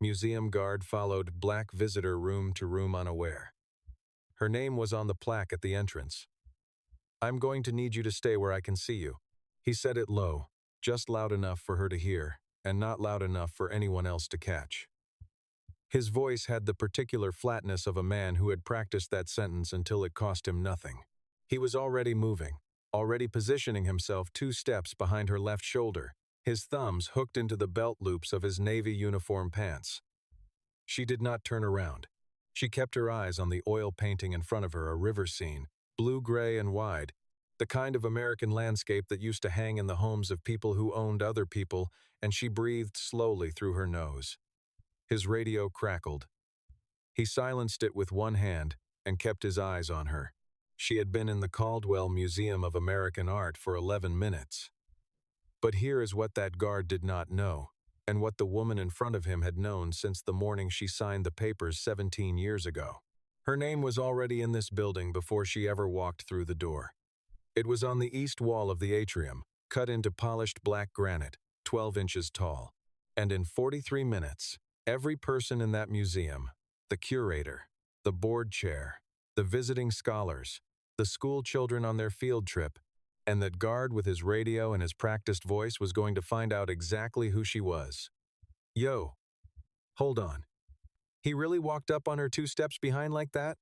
Museum guard followed black visitor room to room unaware. Her name was on the plaque at the entrance. "I'm going to need you to stay where I can see you." He said it low, just loud enough for her to hear, and not loud enough for anyone else to catch. His voice had the particular flatness of a man who had practiced that sentence until it cost him nothing. He was already moving, already positioning himself 2 steps behind her left shoulder, his thumbs hooked into the belt loops of his navy uniform pants. She did not turn around. She kept her eyes on the oil painting in front of her, a river scene, blue-gray and wide, the kind of American landscape that used to hang in the homes of people who owned other people, and she breathed slowly through her nose. His radio crackled. He silenced it with one hand and kept his eyes on her. She had been in the Caldwell Museum of American Art for 11 minutes. But here is what that guard did not know, and what the woman in front of him had known since the morning she signed the papers 17 years ago. Her name was already in this building before she ever walked through the door. It was on the east wall of the atrium, cut into polished black granite, 12 inches tall. And in 43 minutes, every person in that museum, the curator, the board chair, the visiting scholars, the school children on their field trip, and that guard with his radio and his practiced voice was going to find out exactly who she was. Yo, hold on. He really walked up on her 2 steps behind like that?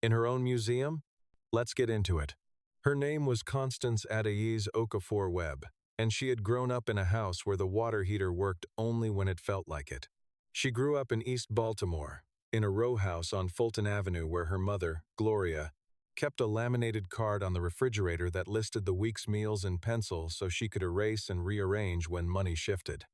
In her own museum? Let's get into it. Her name was Constance Adaïs Okafor Webb, and she had grown up in a house where the water heater worked only when it felt like it. She grew up in East Baltimore, in a row house on Fulton Avenue where her mother, Gloria, kept a laminated card on the refrigerator that listed the week's meals in pencil so she could erase and rearrange when money shifted.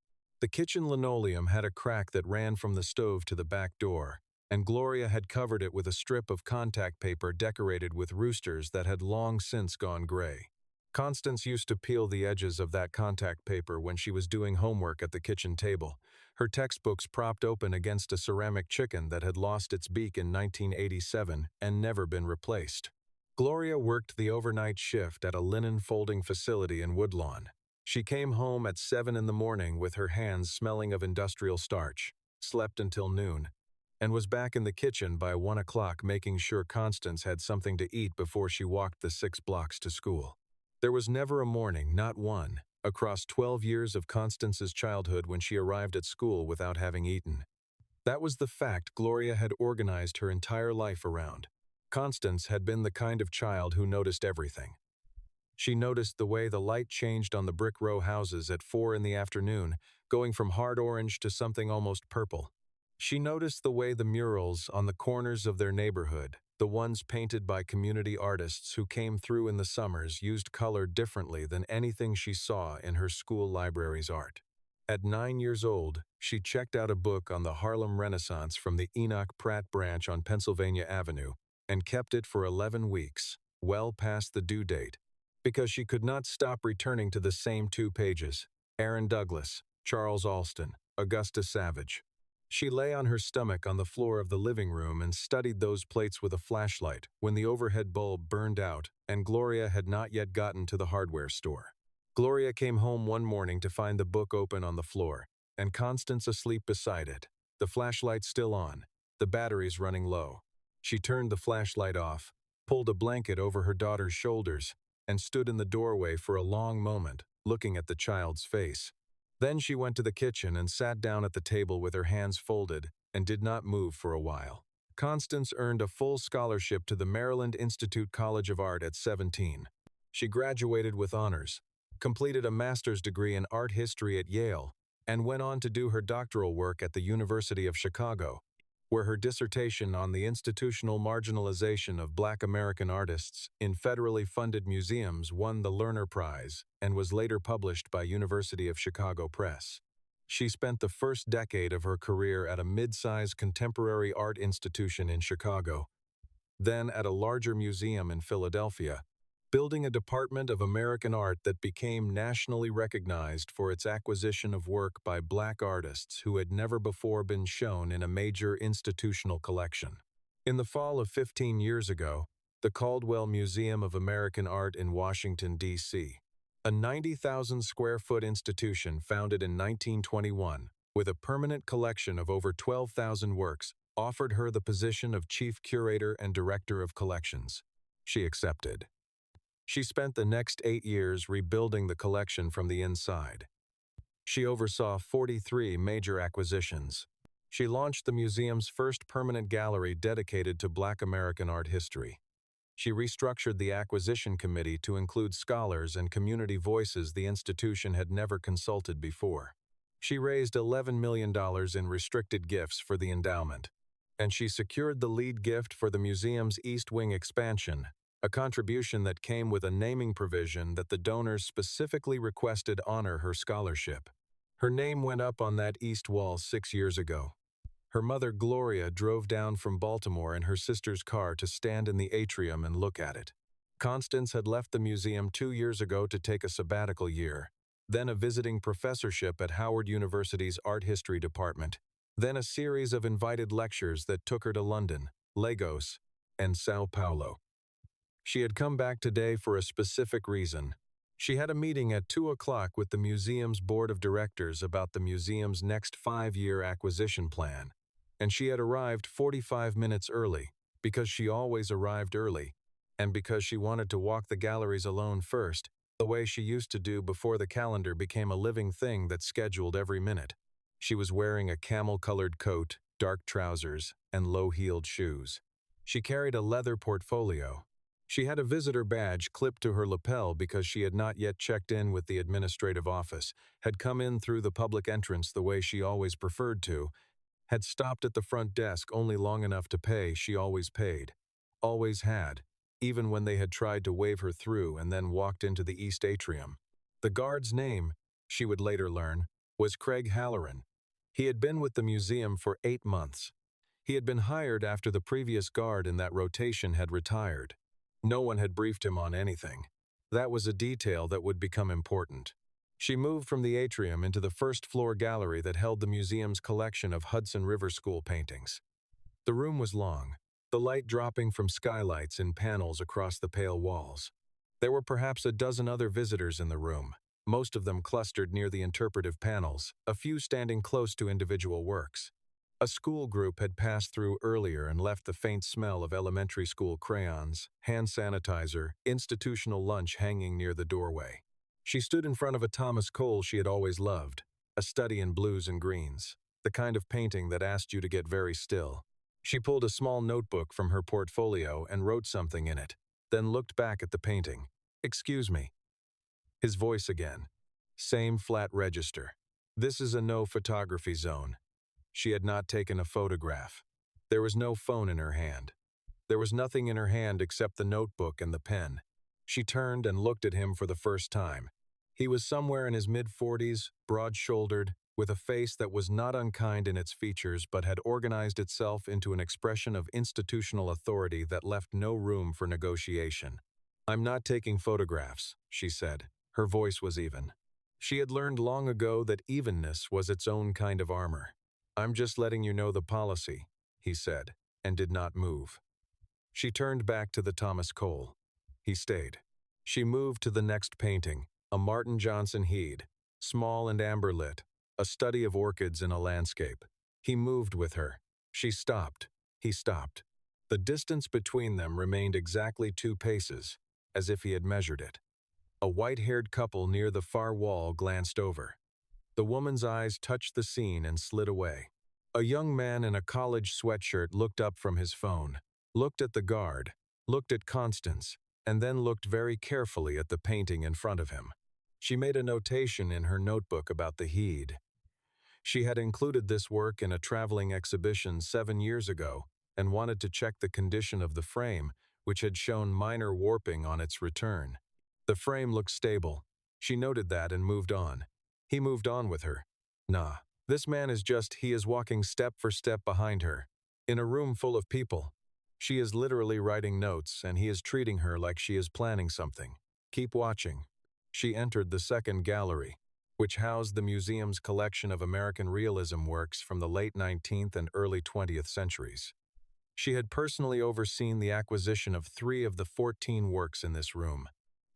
The kitchen linoleum had a crack that ran from the stove to the back door, and Gloria had covered it with a strip of contact paper decorated with roosters that had long since gone gray. Constance used to peel the edges of that contact paper when she was doing homework at the kitchen table, her textbooks propped open against a ceramic chicken that had lost its beak in 1987 and never been replaced. Gloria worked the overnight shift at a linen folding facility in Woodlawn. She came home at 7 in the morning with her hands smelling of industrial starch, slept until noon, and was back in the kitchen by 1 o'clock making sure Constance had something to eat before she walked the 6 blocks to school. There was never a morning, not one, across 12 years of Constance's childhood when she arrived at school without having eaten. That was the fact Gloria had organized her entire life around. Constance had been the kind of child who noticed everything. She noticed the way the light changed on the brick row houses at 4 in the afternoon, going from hard orange to something almost purple. She noticed the way the murals on the corners of their neighborhood, the ones painted by community artists who came through in the summers, used color differently than anything she saw in her school library's art. At 9 years old, she checked out a book on the Harlem Renaissance from the Enoch Pratt branch on Pennsylvania Avenue and kept it for 11 weeks, well past the due date, because she could not stop returning to the same 2 pages: Aaron Douglas, Charles Alston, Augusta Savage. She lay on her stomach on the floor of the living room and studied those plates with a flashlight when the overhead bulb burned out and Gloria had not yet gotten to the hardware store. Gloria came home one morning to find the book open on the floor and Constance asleep beside it, the flashlight still on, the batteries running low. She turned the flashlight off, pulled a blanket over her daughter's shoulders, and stood in the doorway for a long moment, looking at the child's face. Then she went to the kitchen and sat down at the table with her hands folded and did not move for a while. Constance earned a full scholarship to the Maryland Institute College of Art at 17. She graduated with honors, completed a master's degree in art history at Yale, and went on to do her doctoral work at the University of Chicago, where her dissertation on the institutional marginalization of Black American artists in federally funded museums won the Lerner Prize and was later published by University of Chicago Press. She spent the first decade of her career at a mid-sized contemporary art institution in Chicago, then at a larger museum in Philadelphia, building a department of American art that became nationally recognized for its acquisition of work by Black artists who had never before been shown in a major institutional collection. In the fall of 15 years ago, the Caldwell Museum of American Art in Washington, D.C., a 90,000 square foot institution founded in 1921, with a permanent collection of over 12,000 works, offered her the position of chief curator and director of collections. She accepted. She spent the next 8 years rebuilding the collection from the inside. She oversaw 43 major acquisitions. She launched the museum's first permanent gallery dedicated to Black American art history. She restructured the acquisition committee to include scholars and community voices the institution had never consulted before. She raised $11 million in restricted gifts for the endowment, and she secured the lead gift for the museum's East Wing expansion, a contribution that came with a naming provision that the donors specifically requested honor her scholarship. Her name went up on that east wall 6 years ago. Her mother, Gloria, drove down from Baltimore in her sister's car to stand in the atrium and look at it. Constance had left the museum 2 years ago to take a sabbatical year, then a visiting professorship at Howard University's Art History Department, then a series of invited lectures that took her to London, Lagos, and Sao Paulo. She had come back today for a specific reason. She had a meeting at 2 o'clock with the museum's board of directors about the museum's next 5-year acquisition plan, and she had arrived 45 minutes early, because she always arrived early, and because she wanted to walk the galleries alone first, the way she used to do before the calendar became a living thing that scheduled every minute. She was wearing a camel-colored coat, dark trousers, and low-heeled shoes. She carried a leather portfolio. She had a visitor badge clipped to her lapel because she had not yet checked in with the administrative office, had come in through the public entrance the way she always preferred to, had stopped at the front desk only long enough to pay. She always paid. Always had, even when they had tried to wave her through and then walked into the East Atrium. The guard's name, she would later learn, was Craig Halloran. He had been with the museum for 8 months. He had been hired after the previous guard in that rotation had retired. No one had briefed him on anything. That was a detail that would become important. She moved from the atrium into the first-floor gallery that held the museum's collection of Hudson River School paintings. The room was long, the light dropping from skylights in panels across the pale walls. There were perhaps a dozen other visitors in the room, most of them clustered near the interpretive panels, a few standing close to individual works. A school group had passed through earlier and left the faint smell of elementary school crayons, hand sanitizer, institutional lunch hanging near the doorway. She stood in front of a Thomas Cole she had always loved, a study in blues and greens, the kind of painting that asked you to get very still. She pulled a small notebook from her portfolio and wrote something in it, then looked back at the painting. "Excuse me." His voice again. Same flat register. "This is a no photography zone." She had not taken a photograph. There was no phone in her hand. There was nothing in her hand except the notebook and the pen. She turned and looked at him for the first time. He was somewhere in his mid-40s, broad-shouldered, with a face that was not unkind in its features but had organized itself into an expression of institutional authority that left no room for negotiation. "I'm not taking photographs," she said. Her voice was even. She had learned long ago that evenness was its own kind of armor. "I'm just letting you know the policy," he said, and did not move. She turned back to the Thomas Cole. He stayed. She moved to the next painting, a Martin Johnson Head, small and amber-lit, a study of orchids in a landscape. He moved with her. She stopped. He stopped. The distance between them remained exactly 2 paces, as if he had measured it. A white-haired couple near the far wall glanced over. The woman's eyes touched the scene and slid away. A young man in a college sweatshirt looked up from his phone, looked at the guard, looked at Constance, and then looked very carefully at the painting in front of him. She made a notation in her notebook about the Head. She had included this work in a traveling exhibition 7 years ago and wanted to check the condition of the frame, which had shown minor warping on its return. The frame looked stable. She noted that and moved on. He moved on with her. Nah, this man he is walking step for step behind her. In a room full of people. She is literally writing notes, and he is treating her like she is planning something. Keep watching. She entered the second gallery, which housed the museum's collection of American realism works from the late 19th and early 20th centuries. She had personally overseen the acquisition of 3 of the 14 works in this room.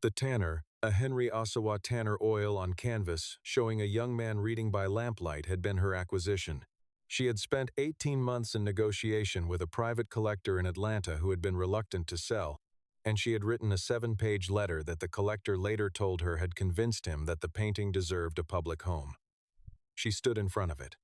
The tanner, A Henry Ossawa Tanner oil on canvas showing a young man reading by lamplight had been her acquisition. She had spent 18 months in negotiation with a private collector in Atlanta who had been reluctant to sell, and she had written a 7-page letter that the collector later told her had convinced him that the painting deserved a public home. She stood in front of it.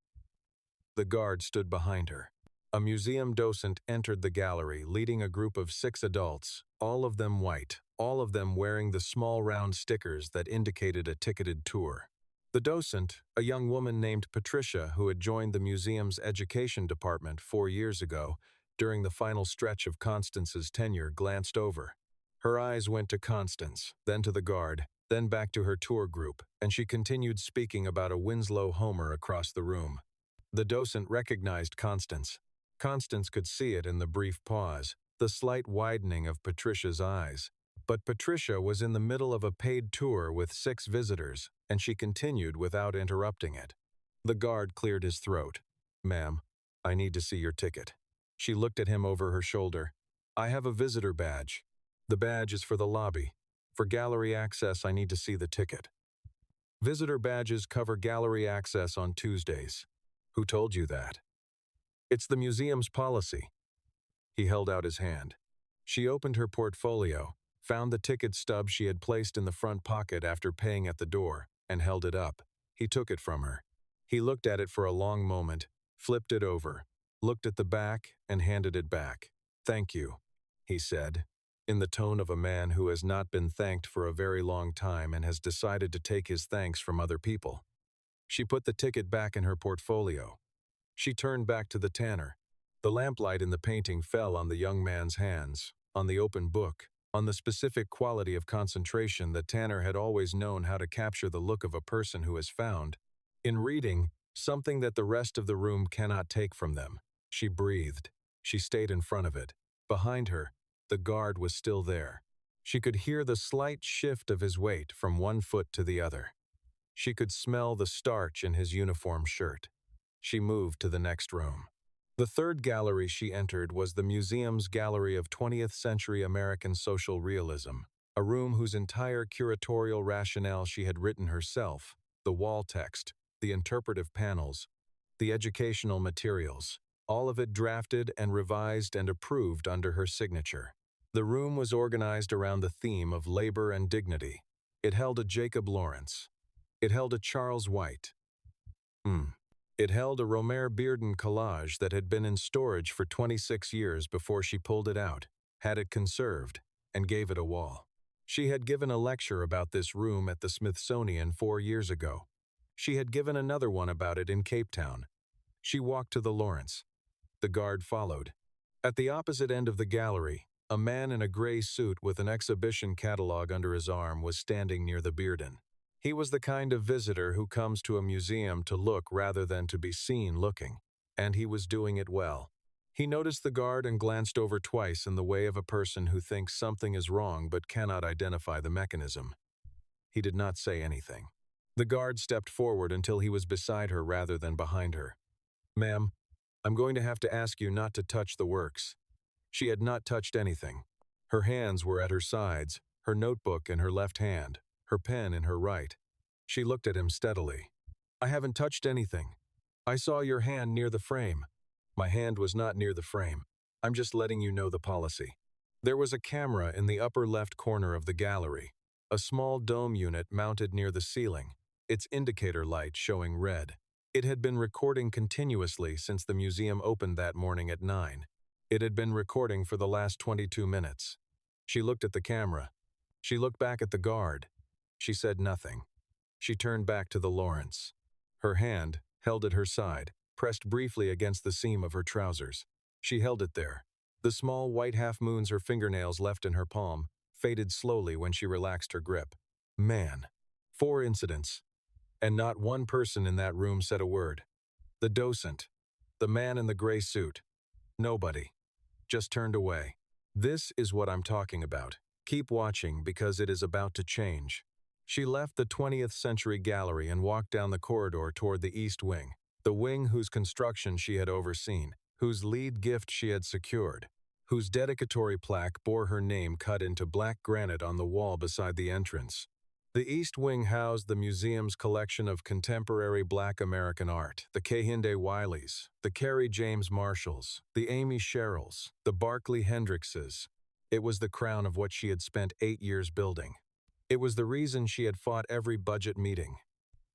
The guard stood behind her. A museum docent entered the gallery, leading a group of 6 adults, all of them white, all of them wearing the small round stickers that indicated a ticketed tour. The docent, a young woman named Patricia who had joined the museum's education department 4 years ago, during the final stretch of Constance's tenure, glanced over. Her eyes went to Constance, then to the guard, then back to her tour group, and she continued speaking about a Winslow Homer across the room. The docent recognized Constance. Constance could see it in the brief pause, the slight widening of Patricia's eyes. But Patricia was in the middle of a paid tour with 6 visitors, and she continued without interrupting it. The guard cleared his throat. "Ma'am, I need to see your ticket." She looked at him over her shoulder. "I have a visitor badge. The badge is for the lobby. For gallery access, I need to see the ticket." "Visitor badges cover gallery access on Tuesdays." "Who told you that?" "It's the museum's policy." He held out his hand. She opened her portfolio, found the ticket stub she had placed in the front pocket after paying at the door, and held it up. He took it from her. He looked at it for a long moment, flipped it over, looked at the back, and handed it back. "Thank you," he said, in the tone of a man who has not been thanked for a very long time and has decided to take his thanks from other people. She put the ticket back in her portfolio. She turned back to the tanner. The lamplight in the painting fell on the young man's hands, on the open book, on the specific quality of concentration that Tanner had always known how to capture the look of a person who has found, in reading, something that the rest of the room cannot take from them. She breathed. She stayed in front of it. Behind her, the guard was still there. She could hear the slight shift of his weight from one foot to the other. She could smell the starch in his uniform shirt. She moved to the next room. The third gallery she entered was the museum's gallery of 20th century American social realism, a room whose entire curatorial rationale she had written herself, the wall text, the interpretive panels, the educational materials, all of it drafted and revised and approved under her signature. The room was organized around the theme of labor and dignity. It held a Jacob Lawrence. It held a Charles White. It held a Romer Bearden collage that had been in storage for 26 years before she pulled it out, had it conserved, and gave it a wall. She had given a lecture about this room at the Smithsonian 4 years ago. She had given another one about it in Cape Town. She walked to the Lawrence. The guard followed. At the opposite end of the gallery, a man in a gray suit with an exhibition catalog under his arm was standing near the Bearden. He was the kind of visitor who comes to a museum to look rather than to be seen looking, and he was doing it well. He noticed the guard and glanced over twice in the way of a person who thinks something is wrong but cannot identify the mechanism. He did not say anything. The guard stepped forward until he was beside her rather than behind her. "Ma'am, I'm going to have to ask you not to touch the works." She had not touched anything. Her hands were at her sides, her notebook in her left hand, her pen in her right. She looked at him steadily. "I haven't touched anything. I saw your hand near the frame." "My hand was not near the frame. I'm just letting you know the policy." There was a camera in the upper left corner of the gallery, a small dome unit mounted near the ceiling, its indicator light showing red. It had been recording continuously since the museum opened that morning at 9. It had been recording for the last 22 minutes. She looked at the camera. She looked back at the guard. She said nothing. She turned back to the Lawrence. Her hand, held at her side, pressed briefly against the seam of her trousers. She held it there. The small white half-moons her fingernails left in her palm faded slowly when she relaxed her grip. Man. 4 incidents. And not one person in that room said a word. The docent. The man in the gray suit. Nobody. Just turned away. This is what I'm talking about. Keep watching because it is about to change. She left the 20th Century Gallery and walked down the corridor toward the East Wing, the wing whose construction she had overseen, whose lead gift she had secured, whose dedicatory plaque bore her name cut into black granite on the wall beside the entrance. The East Wing housed the museum's collection of contemporary Black American art, the Kehinde Wileys, the Kerry James Marshalls, the Amy Sherrills, the Barclay Hendrickses. It was the crown of what she had spent 8 years building. It was the reason she had fought every budget meeting,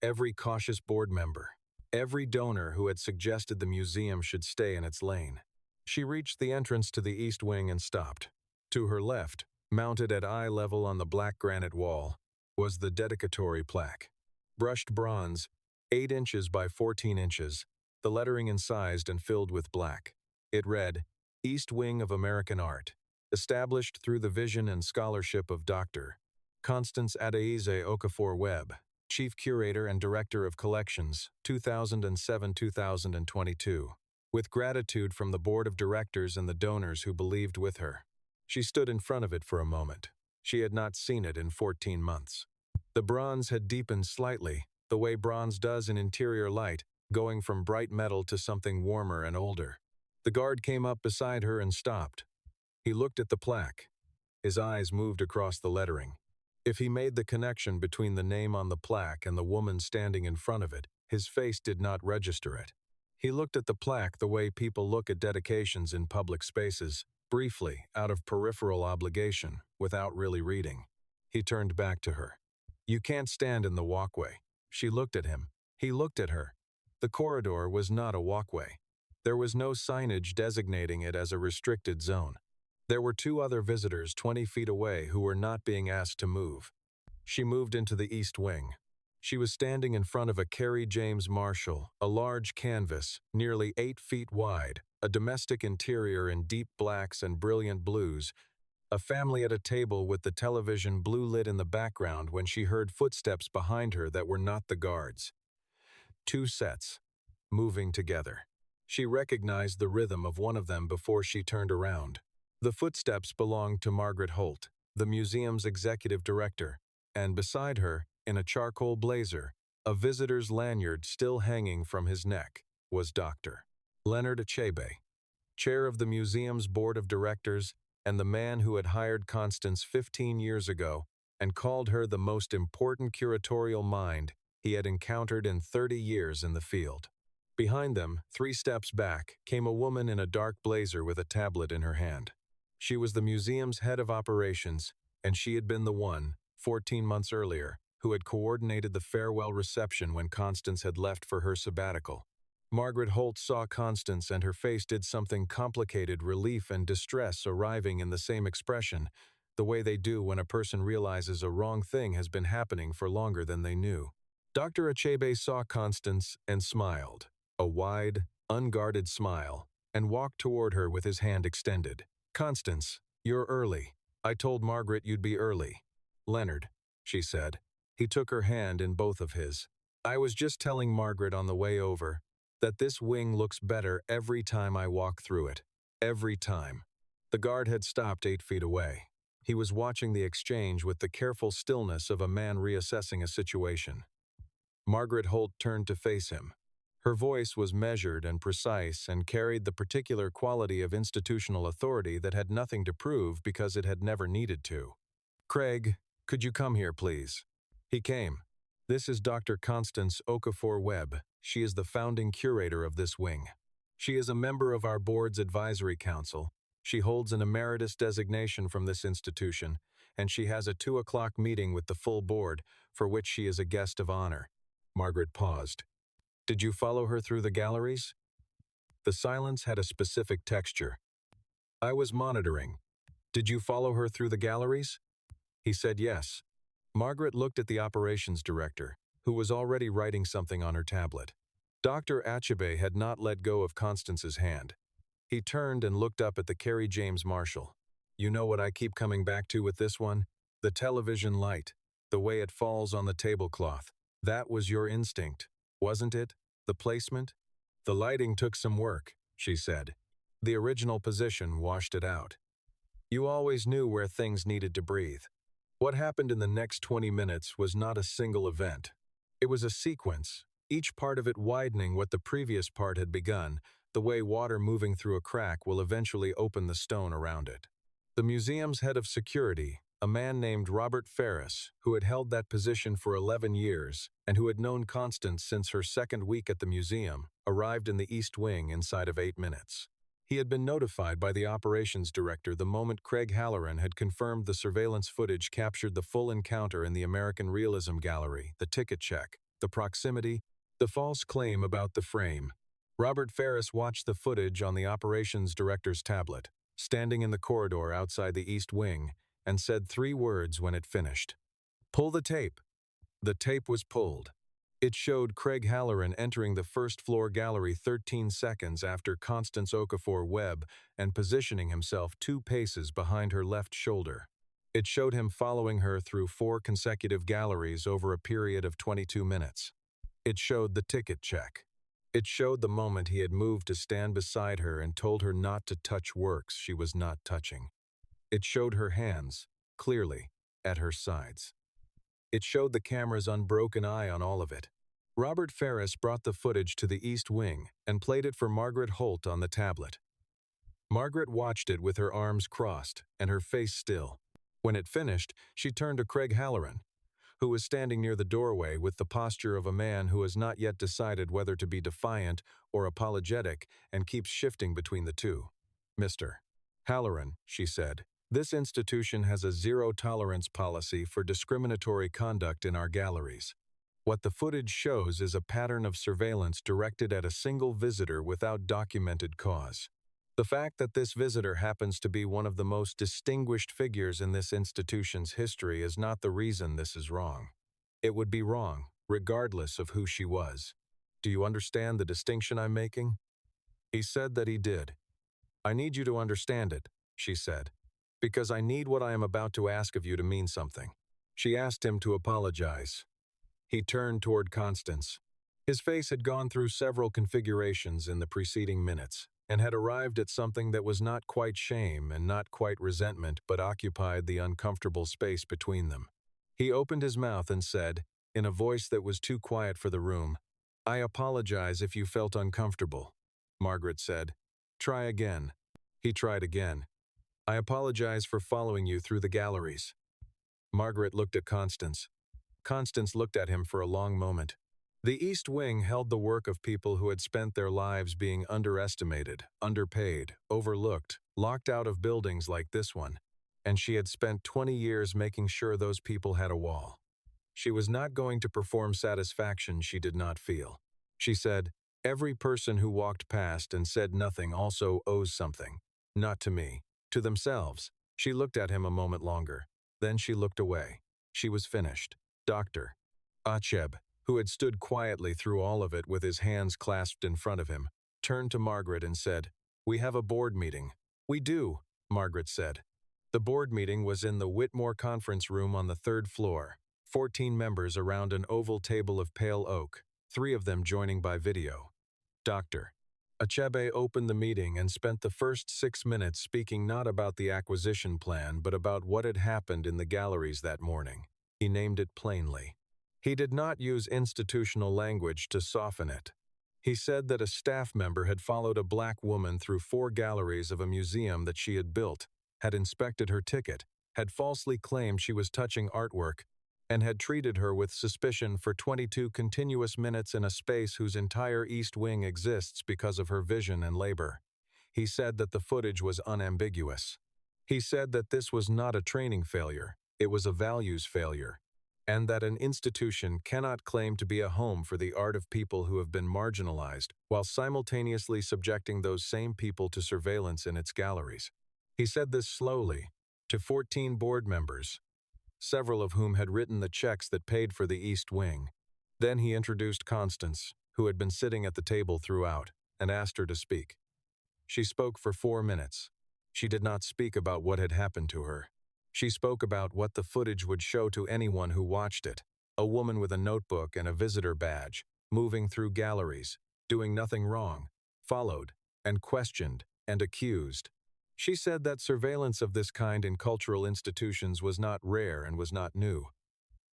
every cautious board member, every donor who had suggested the museum should stay in its lane. She reached the entrance to the East Wing and stopped. To her left, mounted at eye level on the black granite wall, was the dedicatory plaque. Brushed bronze, 8 inches by 14 inches, the lettering incised and filled with black. It read, East Wing of American Art, established through the vision and scholarship of Dr. Constance Adaeze Okafor-Webb, Chief Curator and Director of Collections, 2007-2022. With gratitude from the Board of Directors and the donors who believed with her. She stood in front of it for a moment. She had not seen it in 14 months. The bronze had deepened slightly, the way bronze does in interior light, going from bright metal to something warmer and older. The guard came up beside her and stopped. He looked at the plaque. His eyes moved across the lettering. If he made the connection between the name on the plaque and the woman standing in front of it, his face did not register it. He looked at the plaque the way people look at dedications in public spaces, briefly, out of peripheral obligation, without really reading. He turned back to her. You can't stand in the walkway. She looked at him. He looked at her. The corridor was not a walkway. There was no signage designating it as a restricted zone. There were 2 other visitors 20 feet away who were not being asked to move. She moved into the East Wing. She was standing in front of a Kerry James Marshall, a large canvas, nearly 8 feet wide, a domestic interior in deep blacks and brilliant blues, a family at a table with the television blue lit in the background when she heard footsteps behind her that were not the guards. 2 sets, moving together. She recognized the rhythm of one of them before she turned around. The footsteps belonged to Margaret Holt, the museum's executive director, and beside her, in a charcoal blazer, a visitor's lanyard still hanging from his neck, was Dr. Leonard Achebe, chair of the museum's board of directors and the man who had hired Constance 15 years ago and called her the most important curatorial mind he had encountered in 30 years in the field. Behind them, 3 steps back, came a woman in a dark blazer with a tablet in her hand. She was the museum's head of operations, and she had been the one, 14 months earlier, who had coordinated the farewell reception when Constance had left for her sabbatical. Margaret Holt saw Constance and her face did something complicated, relief and distress arriving in the same expression, the way they do when a person realizes a wrong thing has been happening for longer than they knew. Dr. Achebe saw Constance and smiled, a wide, unguarded smile, and walked toward her with his hand extended. Constance, you're early. I told Margaret you'd be early. Leonard, she said. He took her hand in both of his. I was just telling Margaret on the way over that this wing looks better every time I walk through it. Every time. The guard had stopped 8 feet away. He was watching the exchange with the careful stillness of a man reassessing a situation. Margaret Holt turned to face him. Her voice was measured and precise and carried the particular quality of institutional authority that had nothing to prove because it had never needed to. Craig, could you come here, please? He came. This is Dr. Constance Okafor-Webb. She is the founding curator of this wing. She is a member of our board's advisory council. She holds an emeritus designation from this institution, and she has a 2 o'clock meeting with the full board, for which she is a guest of honor. Margaret paused. Did you follow her through the galleries? The silence had a specific texture. I was monitoring. Did you follow her through the galleries? He said yes. Margaret looked at the operations director, who was already writing something on her tablet. Dr. Achebe had not let go of Constance's hand. He turned and looked up at the Kerry James Marshall. You know what I keep coming back to with this one? The television light, the way it falls on the tablecloth. That was your instinct, wasn't it? The placement? The lighting took some work, she said. The original position washed it out. You always knew where things needed to breathe. What happened in the next 20 minutes was not a single event. It was a sequence, each part of it widening what the previous part had begun, the way water moving through a crack will eventually open the stone around it. The museum's head of security, A man named Robert Ferris, who had held that position for 11 years and who had known Constance since her second week at the museum, arrived in the East Wing inside of 8 minutes. He had been notified by the operations director the moment Craig Halloran had confirmed the surveillance footage captured the full encounter in the American Realism Gallery, the ticket check, the proximity, the false claim about the frame. Robert Ferris watched the footage on the operations director's tablet, standing in the corridor outside the East Wing, and said 3 words when it finished. "Pull the tape." The tape was pulled. It showed Craig Halloran entering the first-floor gallery 13 seconds after Constance Okafor-Webb and positioning himself 2 paces behind her left shoulder. It showed him following her through 4 consecutive galleries over a period of 22 minutes. It showed the ticket check. It showed the moment he had moved to stand beside her and told her not to touch works she was not touching. It showed her hands, clearly, at her sides. It showed the camera's unbroken eye on all of it. Robert Ferris brought the footage to the East Wing and played it for Margaret Holt on the tablet. Margaret watched it with her arms crossed and her face still. When it finished, she turned to Craig Halloran, who was standing near the doorway with the posture of a man who has not yet decided whether to be defiant or apologetic and keeps shifting between the two. "Mr. Halloran," she said, "this institution has a zero-tolerance policy for discriminatory conduct in our galleries. What the footage shows is a pattern of surveillance directed at a single visitor without documented cause. The fact that this visitor happens to be one of the most distinguished figures in this institution's history is not the reason this is wrong. It would be wrong, regardless of who she was. Do you understand the distinction I'm making?" He said that he did. "I need you to understand it," she said, "because I need what I am about to ask of you to mean something." She asked him to apologize. He turned toward Constance. His face had gone through several configurations in the preceding minutes, and had arrived at something that was not quite shame and not quite resentment but occupied the uncomfortable space between them. He opened his mouth and said, in a voice that was too quiet for the room, "I apologize if you felt uncomfortable." Margaret said, "Try again." He tried again. "I apologize for following you through the galleries." Margaret looked at Constance. Constance looked at him for a long moment. The East Wing held the work of people who had spent their lives being underestimated, underpaid, overlooked, locked out of buildings like this one, and she had spent 20 years making sure those people had a wall. She was not going to perform satisfaction she did not feel. She said, "Every person who walked past and said nothing also owes something. Not to me. To themselves." She looked at him a moment longer. Then she looked away. She was finished. Dr. Acheb, who had stood quietly through all of it with his hands clasped in front of him, turned to Margaret and said, "We have a board meeting." "We do," Margaret said. The board meeting was in the Whitmore conference room on the 3rd floor, 14 members around an oval table of pale oak, 3 of them joining by video. Dr. Achebe opened the meeting and spent the first 6 minutes speaking not about the acquisition plan but about what had happened in the galleries that morning. He named it plainly. He did not use institutional language to soften it. He said that a staff member had followed a black woman through 4 galleries of a museum that she had built, had inspected her ticket, had falsely claimed she was touching artwork, and had treated her with suspicion for 22 continuous minutes in a space whose entire East Wing exists because of her vision and labor. He said that the footage was unambiguous. He said that this was not a training failure, it was a values failure, and that an institution cannot claim to be a home for the art of people who have been marginalized while simultaneously subjecting those same people to surveillance in its galleries. He said this slowly, to 14 board members, several of whom had written the checks that paid for the East Wing. Then he introduced Constance, who had been sitting at the table throughout, and asked her to speak. She spoke for 4 minutes. She did not speak about what had happened to her. She spoke about what the footage would show to anyone who watched it, a woman with a notebook and a visitor badge, moving through galleries, doing nothing wrong, followed, and questioned, and accused. She said that surveillance of this kind in cultural institutions was not rare and was not new.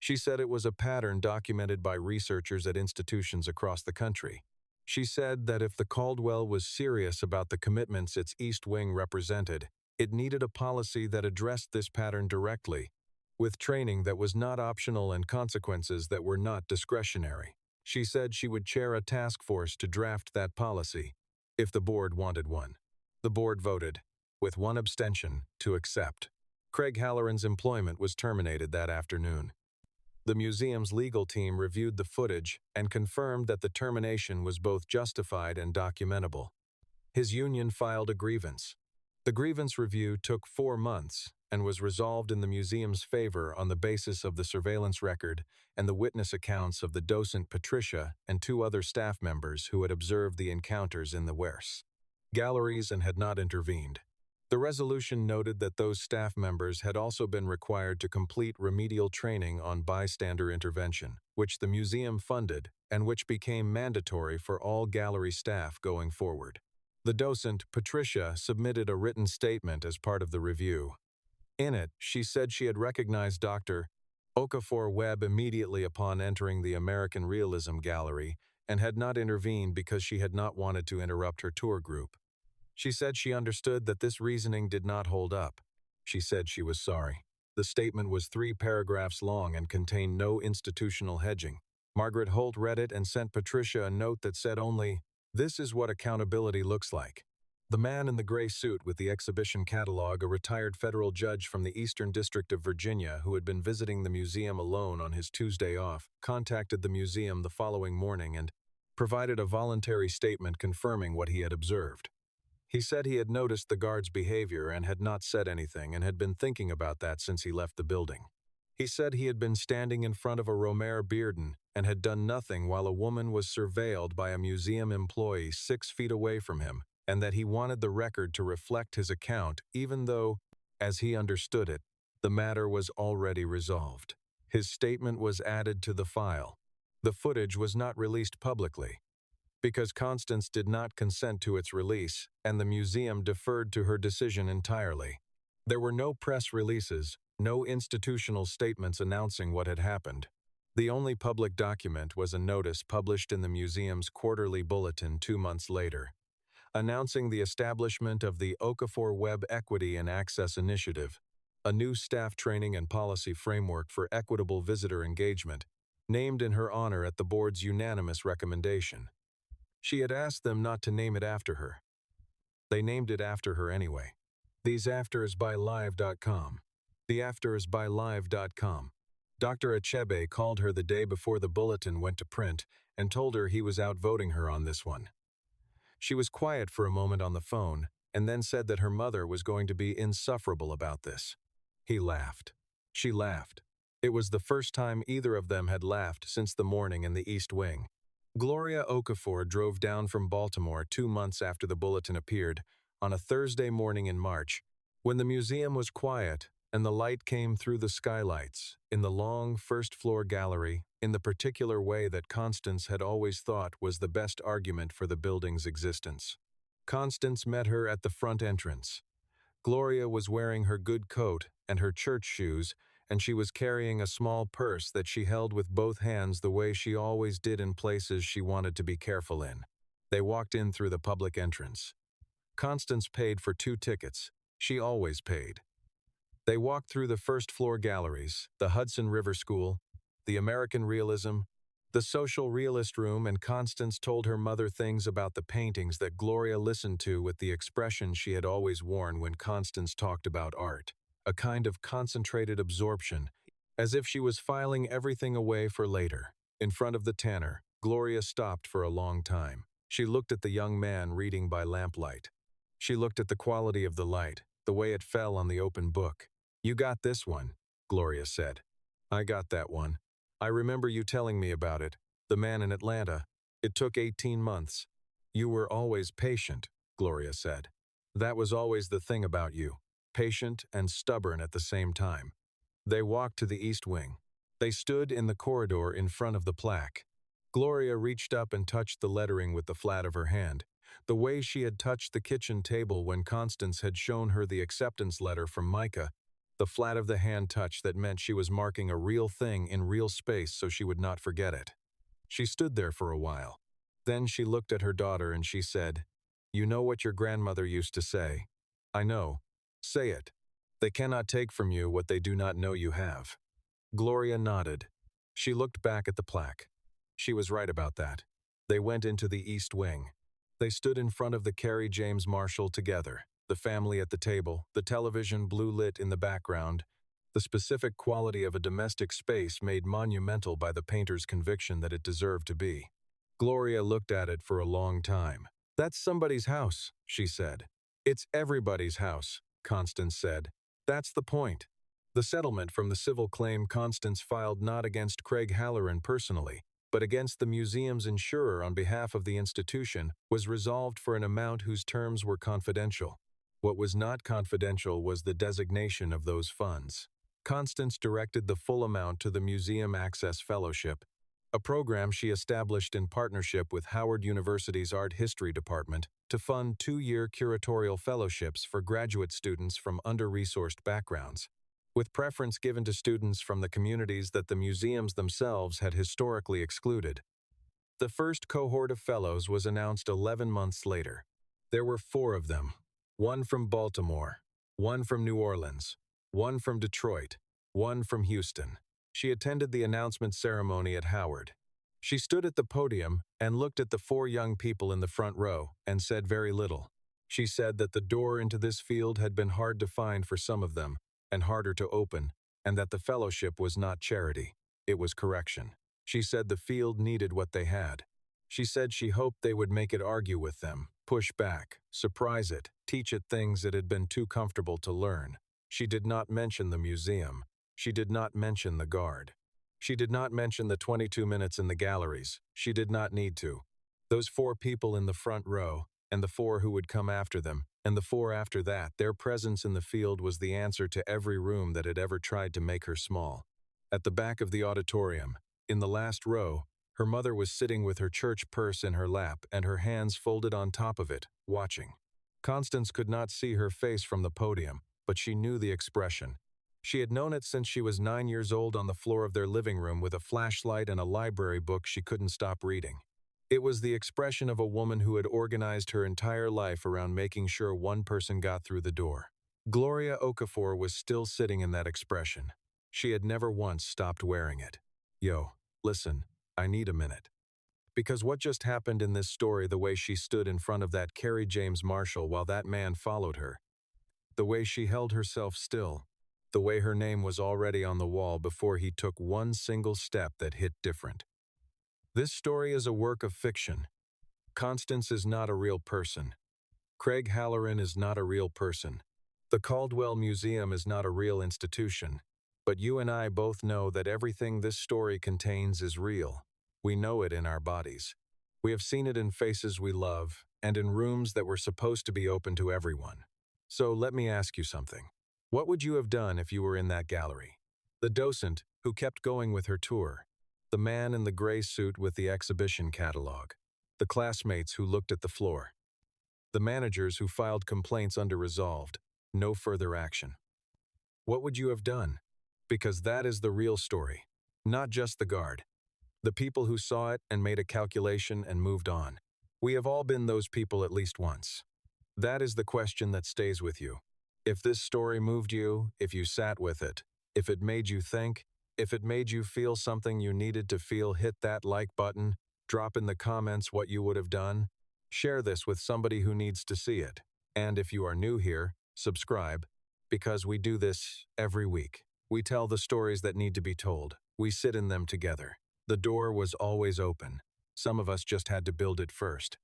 She said it was a pattern documented by researchers at institutions across the country. She said that if the Caldwell was serious about the commitments its East Wing represented, It needed a policy that addressed this pattern directly, with training that was not optional and consequences that were not discretionary. She said she would chair a task force to draft that policy, if the board wanted one. The board voted, with one abstention, to accept. Craig Halloran's employment was terminated that afternoon. The museum's legal team reviewed the footage and confirmed that the termination was both justified and documentable. His union filed a grievance. The grievance review took 4 months and was resolved in the museum's favor on the basis of the surveillance record and the witness accounts of the docent Patricia and 2 other staff members who had observed the encounters in the wares galleries and had not intervened. The resolution noted that those staff members had also been required to complete remedial training on bystander intervention, which the museum funded and which became mandatory for all gallery staff going forward. The docent, Patricia, submitted a written statement as part of the review. In it, she said she had recognized Dr. Okafor Webb immediately upon entering the American Realism Gallery and had not intervened because she had not wanted to interrupt her tour group. She said she understood that this reasoning did not hold up. She said she was sorry. The statement was 3 paragraphs long and contained no institutional hedging. Margaret Holt read it and sent Patricia a note that said only, "This is what accountability looks like." The man in the gray suit with the exhibition catalog, a retired federal judge from the Eastern District of Virginia who had been visiting the museum alone on his Tuesday off, contacted the museum the following morning and provided a voluntary statement confirming what he had observed. He said he had noticed the guard's behavior and had not said anything and had been thinking about that since he left the building. He said he had been standing in front of a Romer Bearden and had done nothing while a woman was surveilled by a museum employee 6 feet away from him, and that he wanted the record to reflect his account even though, as he understood it, the matter was already resolved. His statement was added to the file. The footage was not released publicly, because Constance did not consent to its release, and the museum deferred to her decision entirely. There were no press releases, no institutional statements announcing what had happened. The only public document was a notice published in the museum's quarterly bulletin 2 months later, announcing the establishment of the Okafor Webb Equity and Access Initiative, a new staff training and policy framework for equitable visitor engagement, named in her honor at the board's unanimous recommendation. She had asked them not to name it after her. They named it after her anyway. TheseAftersByLive.com. TheAftersByLive.com. Dr. Achebe called her the day before the bulletin went to print and told her he was outvoting her on this one. She was quiet for a moment on the phone and then said that her mother was going to be insufferable about this. He laughed. She laughed. It was the first time either of them had laughed since the morning in the East Wing. Gloria Okafor drove down from Baltimore 2 months after the bulletin appeared, on a Thursday morning in March, when the museum was quiet and the light came through the skylights in the long first-floor gallery in the particular way that Constance had always thought was the best argument for the building's existence. Constance met her at the front entrance. Gloria was wearing her good coat and her church shoes, and she was carrying a small purse that she held with both hands the way she always did in places she wanted to be careful in. They walked in through the public entrance. Constance paid for 2 tickets. She always paid. They walked through the first-floor galleries, the Hudson River School, the American Realism, the Social Realist Room, and Constance told her mother things about the paintings that Gloria listened to with the expression she had always worn when Constance talked about art. A kind of concentrated absorption, as if she was filing everything away for later. In front of the tanner, Gloria stopped for a long time. She looked at the young man reading by lamplight. She looked at the quality of the light, the way it fell on the open book. "You got this one," Gloria said. "I got that one. I remember you telling me about it, the man in Atlanta. It took 18 months. You were always patient," Gloria said. "That was always the thing about you. Patient and stubborn at the same time." They walked to the East Wing. They stood in the corridor in front of the plaque. Gloria reached up and touched the lettering with the flat of her hand, the way she had touched the kitchen table when Constance had shown her the acceptance letter from Micah, the flat of the hand touch that meant she was marking a real thing in real space so she would not forget it. She stood there for a while. Then she looked at her daughter and she said, "You know what your grandmother used to say?" "I know," Say it. They cannot take from you what they do not know you have. Gloria nodded. She looked back at the plaque. She was right about that. They went into the East Wing. They stood in front of the Carrie James Marshall together, the family at the table, the television blue lit in the background, the specific quality of a domestic space made monumental by the painter's conviction that it deserved to be. Gloria looked at it for a long time. "That's somebody's house," she said. "It's everybody's house," Constance said. "That's the point." The settlement from the civil claim Constance filed not against Craig Halloran personally, but against the museum's insurer on behalf of the institution, was resolved for an amount whose terms were confidential. What was not confidential was the designation of those funds. Constance directed the full amount to the Museum Access Fellowship, a program she established in partnership with Howard University's Art History Department to fund 2-year curatorial fellowships for graduate students from under-resourced backgrounds, with preference given to students from the communities that the museums themselves had historically excluded. The first cohort of fellows was announced 11 months later. There were 4 of them, one from Baltimore, one from New Orleans, one from Detroit, one from Houston. She attended the announcement ceremony at Howard. She stood at the podium and looked at the 4 young people in the front row and said very little. She said that the door into this field had been hard to find for some of them, and harder to open, and that the fellowship was not charity, it was correction. She said the field needed what they had. She said she hoped they would make it argue with them, push back, surprise it, teach it things it had been too comfortable to learn. She did not mention the museum. She did not mention the guard. She did not mention the 22 minutes in the galleries. She did not need to. Those 4 people in the front row, and the 4 who would come after them, and the 4 after that, their presence in the field was the answer to every room that had ever tried to make her small. At the back of the auditorium, in the last row, her mother was sitting with her church purse in her lap and her hands folded on top of it, watching. Constance could not see her face from the podium, but she knew the expression. She had known it since she was 9 years old on the floor of their living room with a flashlight and a library book she couldn't stop reading. It was the expression of a woman who had organized her entire life around making sure one person got through the door. Gloria Okafor was still sitting in that expression. She had never once stopped wearing it. "Yo, listen, I need a minute." Because what just happened in this story, the way she stood in front of that Carrie James Marshall while that man followed her, the way she held herself still, the way her name was already on the wall before he took one single step that hit different. This story is a work of fiction. Constance is not a real person. Craig Halloran is not a real person. The Caldwell Museum is not a real institution. But you and I both know that everything this story contains is real. We know it in our bodies. We have seen it in faces we love, and in rooms that were supposed to be open to everyone. So let me ask you something. What would you have done if you were in that gallery? The docent who kept going with her tour, the man in the gray suit with the exhibition catalog, the classmates who looked at the floor, the managers who filed complaints under resolved, no further action. What would you have done? Because that is the real story, not just the guard. The people who saw it and made a calculation and moved on. We have all been those people at least once. That is the question that stays with you. If this story moved you, if you sat with it, if it made you think, if it made you feel something you needed to feel, hit that like button, drop in the comments what you would have done. Share this with somebody who needs to see it. And if you are new here, subscribe, because we do this every week. We tell the stories that need to be told. We sit in them together. The door was always open. Some of us just had to build it first.